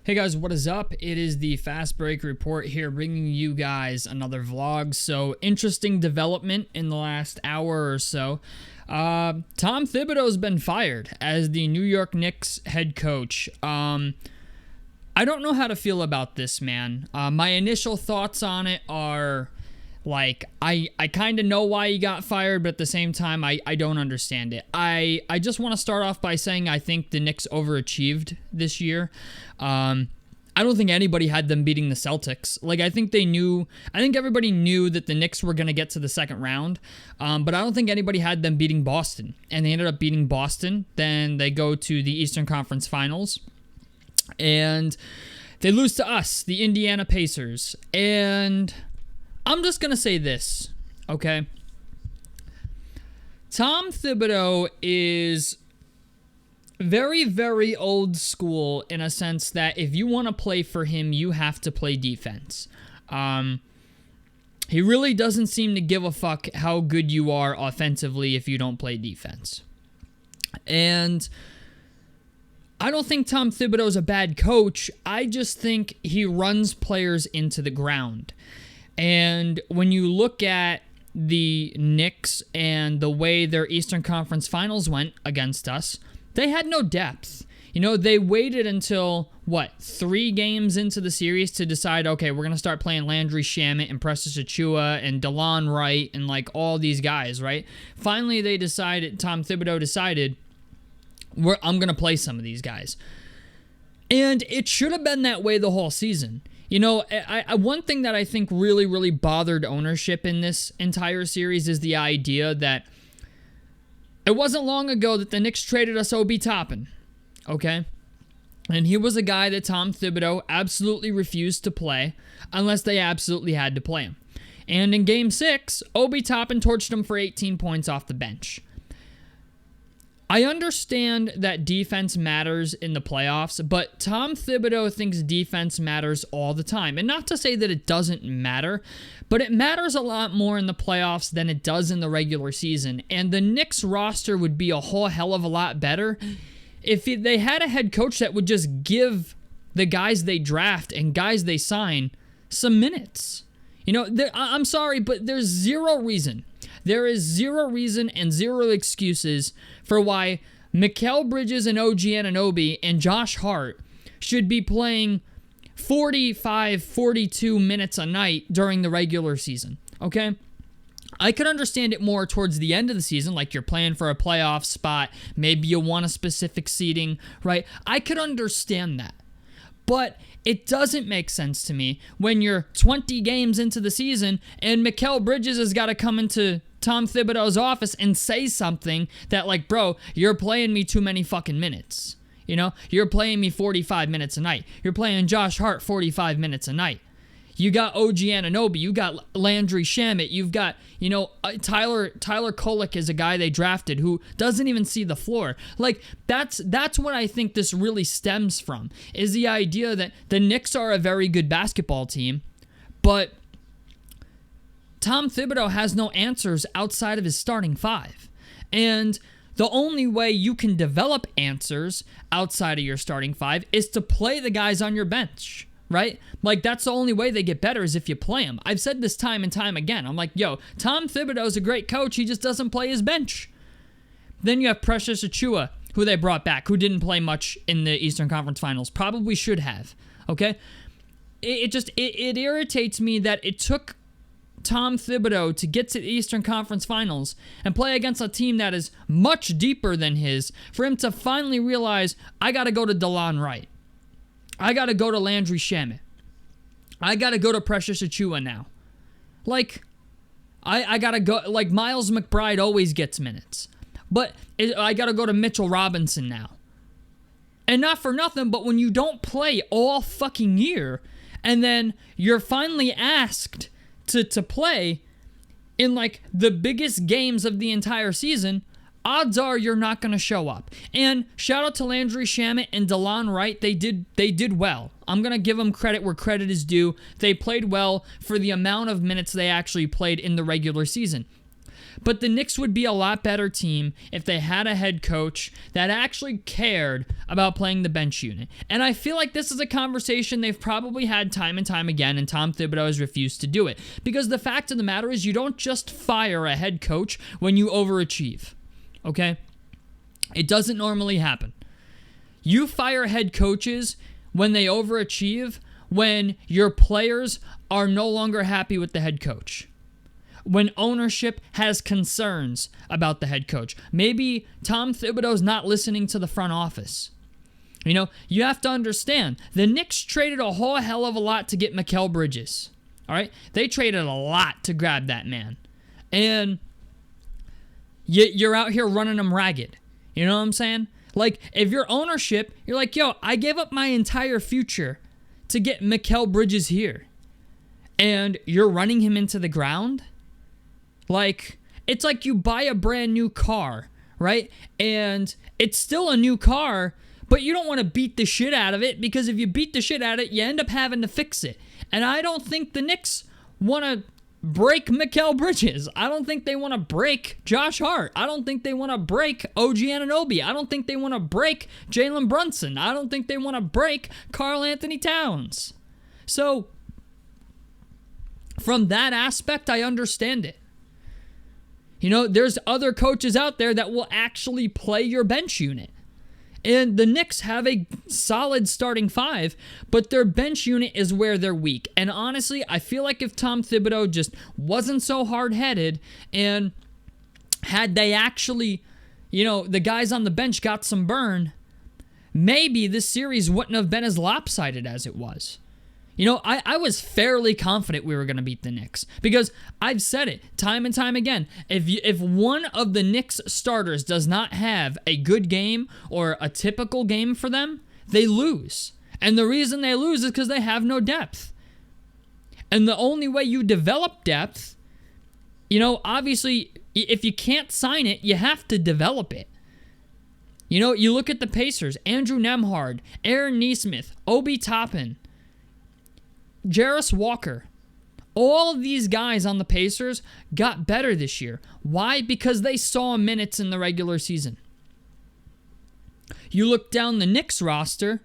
Hey guys, what is up? It is the Fast Break Report here, bringing you guys another vlog. So, interesting development in the last hour or so. Tom Thibodeau has been fired as the New York Knicks head coach. I don't know how to feel about this, man. My initial thoughts on it are, like, I kind of know why he got fired, but at the same time, I don't understand it. I just want to start off by saying I think the Knicks overachieved this year. I don't think anybody had them beating the Celtics. Like, I think everybody knew that the Knicks were going to get to the second round, but I don't think anybody had them beating Boston. And they ended up beating Boston. Then they go to the Eastern Conference Finals, and they lose to us, the Indiana Pacers. And I'm just going to say this, okay? Tom Thibodeau is very, very old school in a sense that if you want to play for him, you have to play defense. He really doesn't seem to give a fuck how good you are offensively if you don't play defense. And I don't think Tom Thibodeau is a bad coach. I just think he runs players into the ground. And when you look at the Knicks and the way their Eastern Conference Finals went against us, they had no depth. You know, they waited until, 3 games into the series to decide, okay, we're going to start playing Landry Shamet and Precious Achiuwa and DeLon Wright and, like, all these guys, right? Finally, Tom Thibodeau decided, I'm going to play some of these guys. And it should have been that way the whole season. You know, one thing that I think really, really bothered ownership in this entire series is the idea that it wasn't long ago that the Knicks traded us Obi Toppin, okay? And he was a guy that Tom Thibodeau absolutely refused to play unless they absolutely had to play him. And in Game 6, Obi Toppin torched him for 18 points off the bench. I understand that defense matters in the playoffs, but Tom Thibodeau thinks defense matters all the time. And not to say that it doesn't matter, but it matters a lot more in the playoffs than it does in the regular season. And the Knicks roster would be a whole hell of a lot better if they had a head coach that would just give the guys they draft and guys they sign some minutes. You know, I'm sorry, but there's zero reason. There is zero reason and zero excuses for why Mikal Bridges and OG Anunoby and Josh Hart should be playing 45, 42 minutes a night during the regular season, okay? I could understand it more towards the end of the season, like you're playing for a playoff spot, maybe you want a specific seeding, right? I could understand that. But it doesn't make sense to me when you're 20 games into the season and Mikal Bridges has got to come into Tom Thibodeau's office and say something that, like, bro, you're playing me too many fucking minutes. You know, you're playing me 45 minutes a night. You're playing Josh Hart 45 minutes a night. You got OG Anunoby. You got Landry Shamet. You've got, Tyler Kolek is a guy they drafted who doesn't even see the floor. Like, that's what I think this really stems from, is the idea that the Knicks are a very good basketball team, but Tom Thibodeau has no answers outside of his starting five. And the only way you can develop answers outside of your starting five is to play the guys on your bench, right? Like, that's the only way they get better, is if you play them. I've said this time and time again. I'm like, Tom Thibodeau's a great coach. He just doesn't play his bench. Then you have Precious Achiuwa, who they brought back, who didn't play much in the Eastern Conference Finals. Probably should have, okay? It irritates me that it took Tom Thibodeau to get to the Eastern Conference Finals and play against a team that is much deeper than his for him to finally realize, I got to go to DeLon Wright. I got to go to Landry Shamet. I got to go to Precious Achiuwa now. Like, I got to go, like, Miles McBride always gets minutes. But I got to go to Mitchell Robinson now. And not for nothing, but when you don't play all fucking year, and then you're finally asked to play in, like, the biggest games of the entire season, odds are you're not going to show up. And shout out to Landry Shamet and DeLon Wright. They did well. I'm going to give them credit where credit is due. They played well for the amount of minutes they actually played in the regular season. But the Knicks would be a lot better team if they had a head coach that actually cared about playing the bench unit. And I feel like this is a conversation they've probably had time and time again, and Tom Thibodeau has refused to do it. Because the fact of the matter is, you don't just fire a head coach when you overachieve. Okay? It doesn't normally happen. You fire head coaches when they overachieve, when your players are no longer happy with the head coach. When ownership has concerns about the head coach. Maybe Tom Thibodeau's not listening to the front office. You know, you have to understand, the Knicks traded a whole hell of a lot to get Mikal Bridges. All right? They traded a lot to grab that man. And you're out here running them ragged. You know what I'm saying? Like, if your ownership, you're like, yo, I gave up my entire future to get Mikal Bridges here. And you're running him into the ground? Like, it's like you buy a brand new car, right? And it's still a new car, but you don't want to beat the shit out of it, because if you beat the shit out of it, you end up having to fix it. And I don't think the Knicks want to break Mikal Bridges. I don't think they want to break Josh Hart. I don't think they want to break OG Anunoby. I don't think they want to break Jalen Brunson. I don't think they want to break Karl Anthony Towns. So, from that aspect, I understand it. You know, there's other coaches out there that will actually play your bench unit. And the Knicks have a solid starting five, but their bench unit is where they're weak. And honestly, I feel like if Tom Thibodeau just wasn't so hard-headed, and had they actually, you know, the guys on the bench got some burn, maybe this series wouldn't have been as lopsided as it was. You know, I was fairly confident we were going to beat the Knicks, because I've said it time and time again. If one of the Knicks starters does not have a good game or a typical game for them, they lose. And the reason they lose is because they have no depth. And the only way you develop depth, you know, obviously, if you can't sign it, you have to develop it. You know, you look at the Pacers, Andrew Nembhard, Aaron Nesmith, Obi Toppin, Jarris Walker. All of these guys on the Pacers got better this year. Why? Because they saw minutes in the regular season. You look down the Knicks roster,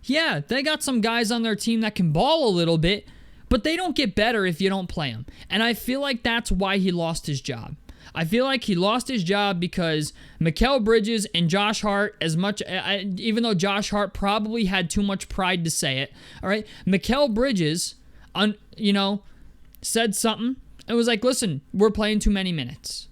yeah, they got some guys on their team that can ball a little bit, but they don't get better if you don't play them. And I feel like that's why he lost his job. I feel like he lost his job because Mikal Bridges and Josh Hart, even though Josh Hart probably had too much pride to say it, all right, Mikal Bridges, said something and was like, listen, we're playing too many minutes.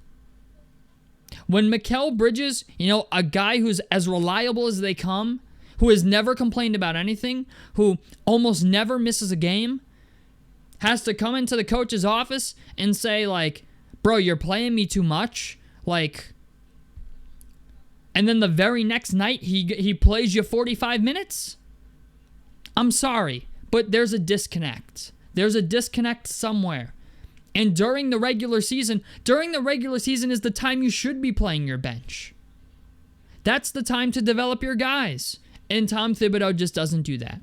When Mikal Bridges, a guy who's as reliable as they come, who has never complained about anything, who almost never misses a game, has to come into the coach's office and say, like, bro, you're playing me too much. Like, and then the very next night, he plays you 45 minutes? I'm sorry, but there's a disconnect. There's a disconnect somewhere. And during the regular season is the time you should be playing your bench. That's the time to develop your guys. And Tom Thibodeau just doesn't do that.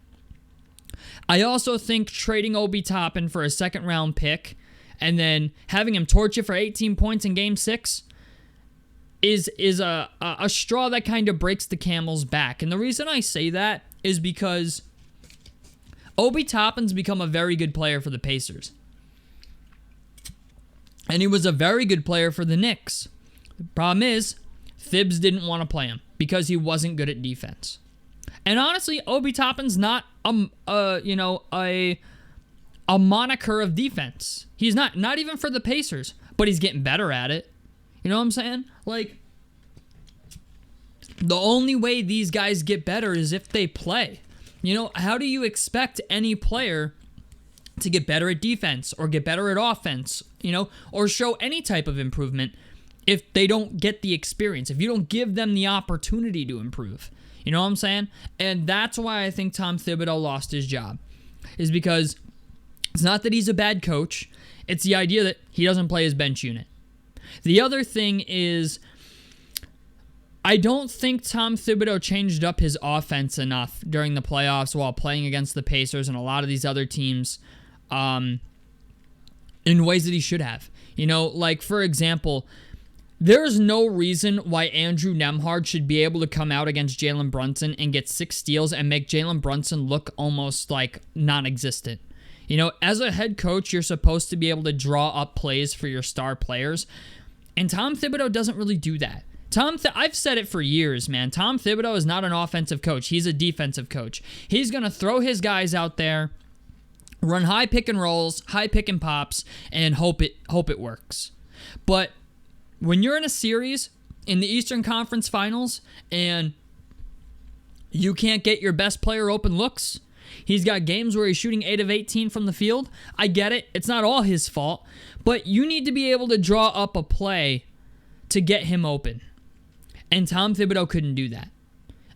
I also think trading Obi Toppin for a second-round pick and then having him torch you for 18 points in Game 6 is a straw that kind of breaks the camel's back. And the reason I say that is because Obi Toppin's become a very good player for the Pacers. And he was a very good player for the Knicks. The problem is, Thibs didn't want to play him because he wasn't good at defense. And honestly, Obi Toppin's not a moniker of defense. He's not even for the Pacers, but he's getting better at it. You know what I'm saying? Like, the only way these guys get better is if they play. How do you expect any player to get better at defense or get better at offense, or show any type of improvement if they don't get the experience, if you don't give them the opportunity to improve? You know what I'm saying? And that's why I think Tom Thibodeau lost his job, is because it's not that he's a bad coach. It's the idea that he doesn't play his bench unit. The other thing is, I don't think Tom Thibodeau changed up his offense enough during the playoffs while playing against the Pacers and a lot of these other teams in ways that he should have. Like, for example, there's no reason why Andrew Nembhard should be able to come out against Jalen Brunson and get 6 steals and make Jalen Brunson look almost like non-existent. As a head coach, you're supposed to be able to draw up plays for your star players, and Tom Thibodeau doesn't really do that. I've said it for years, man. Tom Thibodeau is not an offensive coach. He's a defensive coach. He's going to throw his guys out there, run high pick and rolls, high pick and pops, and hope it works. But when you're in a series in the Eastern Conference Finals and you can't get your best player open looks, he's got games where he's shooting 8 of 18 from the field. I get it. It's not all his fault. But you need to be able to draw up a play to get him open. And Tom Thibodeau couldn't do that.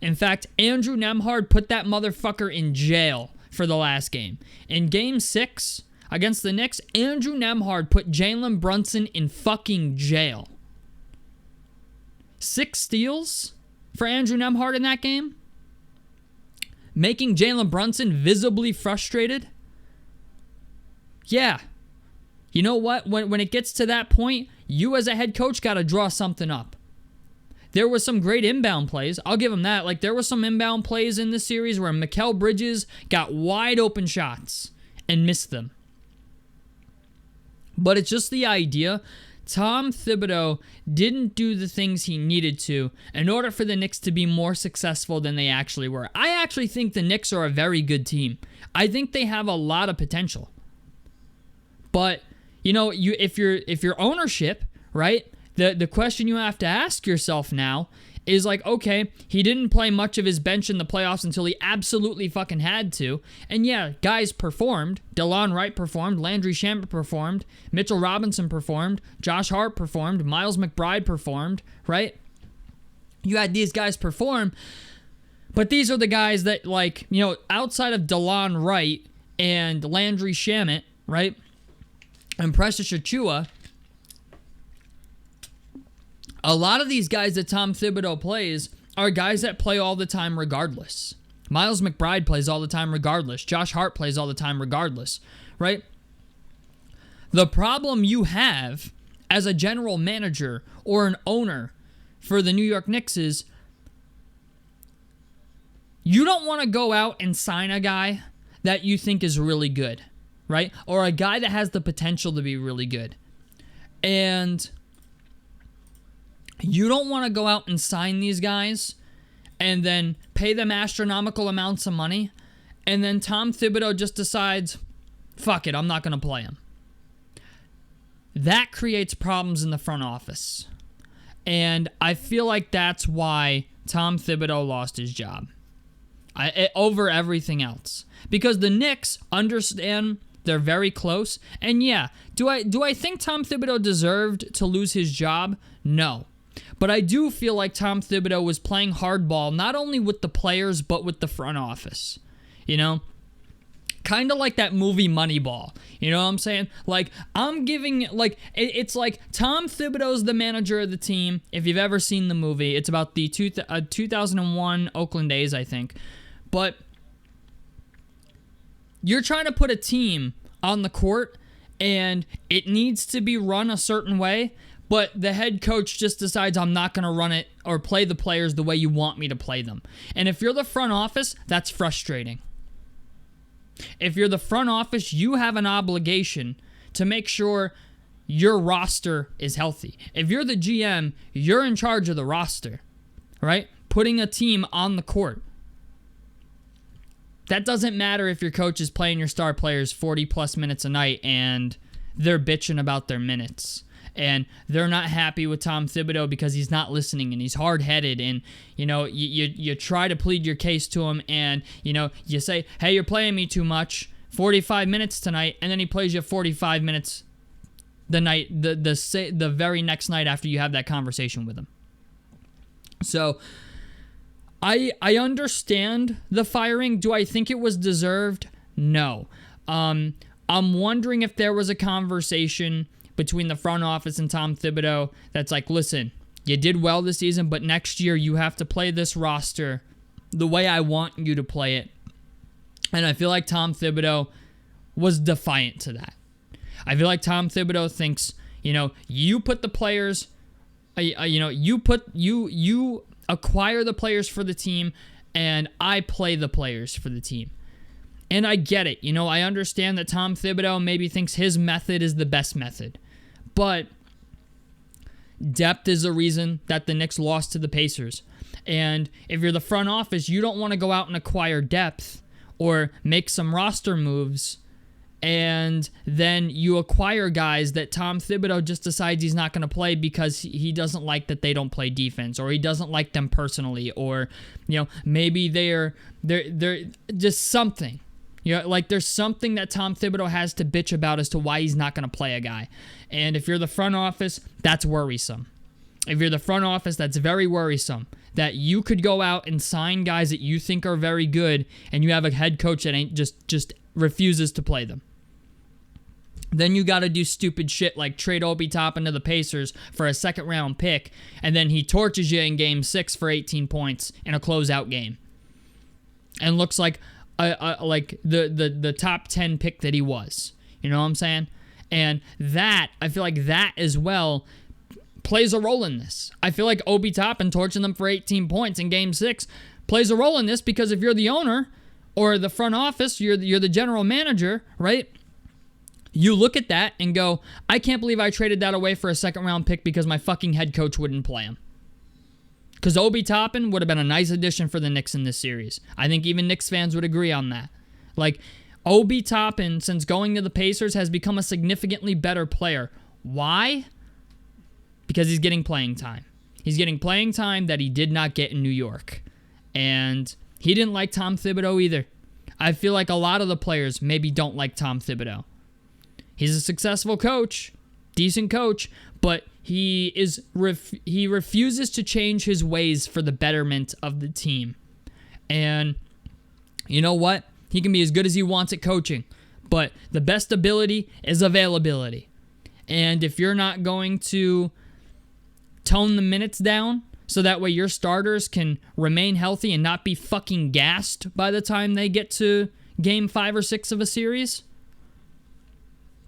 In fact, Andrew Nembhard put that motherfucker in jail for the last game. In Game 6 against the Knicks, Andrew Nembhard put Jalen Brunson in fucking jail. 6 steals for Andrew Nembhard in that game, making Jalen Brunson visibly frustrated. Yeah. You know what? When it gets to that point, you as a head coach got to draw something up. There was some great inbound plays. I'll give him that. Like, there were some inbound plays in this series where Mikal Bridges got wide open shots and missed them. But it's just the idea. Tom Thibodeau didn't do the things he needed to in order for the Knicks to be more successful than they actually were. I actually think the Knicks are a very good team. I think they have a lot of potential. But, if your ownership, right? The question you have to ask yourself now is like, okay, he didn't play much of his bench in the playoffs until he absolutely fucking had to. And yeah, guys performed. DeLon Wright performed. Landry Shamet performed. Mitchell Robinson performed. Josh Hart performed. Miles McBride performed, right? You had these guys perform, but these are the guys that, like, outside of DeLon Wright and Landry Shamet, right, and Precious Achiuwa, a lot of these guys that Tom Thibodeau plays are guys that play all the time regardless. Miles McBride plays all the time regardless. Josh Hart plays all the time regardless, right? The problem you have as a general manager or an owner for the New York Knicks is you don't want to go out and sign a guy that you think is really good, right? Or a guy that has the potential to be really good. And you don't want to go out and sign these guys and then pay them astronomical amounts of money, and then Tom Thibodeau just decides, fuck it, I'm not going to play him. That creates problems in the front office. And I feel like that's why Tom Thibodeau lost his job over everything else. Because the Knicks understand they're very close. And yeah, do I think Tom Thibodeau deserved to lose his job? No. But I do feel like Tom Thibodeau was playing hardball, not only with the players, but with the front office. Kind of like that movie Moneyball. You know what I'm saying? Like, I'm giving, like, it's like Tom Thibodeau's the manager of the team. If you've ever seen the movie, it's about the 2001 Oakland A's, I think. But you're trying to put a team on the court, and it needs to be run a certain way. But the head coach just decides, I'm not going to run it or play the players the way you want me to play them. And if you're the front office, that's frustrating. If you're the front office, you have an obligation to make sure your roster is healthy. If you're the GM, you're in charge of the roster, right? Putting a team on the court. That doesn't matter if your coach is playing your star players 40-plus minutes a night and they're bitching about their minutes. And they're not happy with Tom Thibodeau because he's not listening and he's hard-headed. And, you try to plead your case to him and, you say, hey, you're playing me too much, 45 minutes tonight. And then he plays you 45 minutes the very next night after you have that conversation with him. So I understand the firing. Do I think it was deserved? No. I'm wondering if there was a conversation between the front office and Tom Thibodeau that's like, listen, you did well this season, but next year you have to play this roster the way I want you to play it. And I feel like Tom Thibodeau was defiant to that. I feel like Tom Thibodeau thinks, You put the players, you acquire the players for the team, and I play the players for the team. And I get it. I understand that Tom Thibodeau maybe thinks his method is the best method. But depth is the reason that the Knicks lost to the Pacers. And if you're the front office, you don't want to go out and acquire depth or make some roster moves, and then you acquire guys that Tom Thibodeau just decides he's not going to play because he doesn't like that they don't play defense, or he doesn't like them personally, or maybe they're just something. There's something that Tom Thibodeau has to bitch about as to why he's not going to play a guy. And if you're the front office, that's worrisome. If you're the front office, that's very worrisome. That you could go out and sign guys that you think are very good, and you have a head coach that ain't just refuses to play them. Then you got to do stupid shit like trade Obi Toppin to the Pacers for a second-round pick, and then he torches you in Game 6 for 18 points in a closeout game. And looks like the top 10 pick that he was. You know what I'm saying? And that, I feel like that as well plays a role in this. I feel like Obi Toppin torching them for 18 points in Game 6 plays a role in this, because if you're the owner or the front office, you're the general manager, right? You look at that and go, I can't believe I traded that away for a second-round pick because my fucking head coach wouldn't play him. Because Obi Toppin would have been a nice addition for the Knicks in this series. I think even Knicks fans would agree on that. Obi Toppin, since going to the Pacers, has become a significantly better player. Why? Because he's getting playing time. He's getting playing time that he did not get in New York. And he didn't like Tom Thibodeau either. I feel like a lot of the players maybe don't like Tom Thibodeau. He's a successful coach, decent coach, but he refuses to change his ways for the betterment of the team. And you know what? He can be as good as he wants at coaching, but the best ability is availability. And if you're not going to tone the minutes down so that way your starters can remain healthy and not be fucking gassed by the time they get to Game 5 or 6 of a series,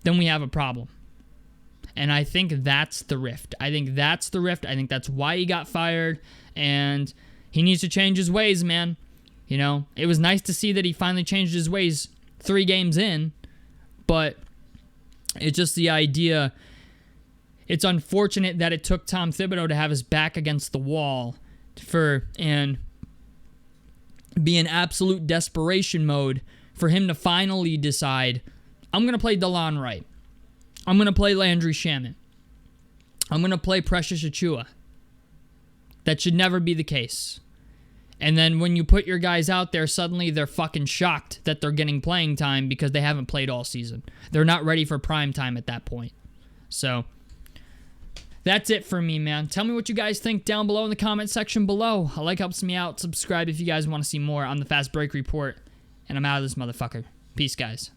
then we have a problem. And I think that's the rift. I think that's why he got fired, and he needs to change his ways, man. It was nice to see that he finally changed his ways 3 games in, but it's just the idea. It's unfortunate that it took Tom Thibodeau to have his back against the wall and be in absolute desperation mode for him to finally decide, I'm going to play DeLon Wright. I'm going to play Landry Shamet. I'm going to play Precious Achiuwa. That should never be the case. And then when you put your guys out there, suddenly they're fucking shocked that they're getting playing time because they haven't played all season. They're not ready for prime time at that point. So that's it for me, man. Tell me what you guys think down below in the comment section below. A like helps me out. Subscribe if you guys want to see more on the Fast Break Report. And I'm out of this motherfucker. Peace, guys.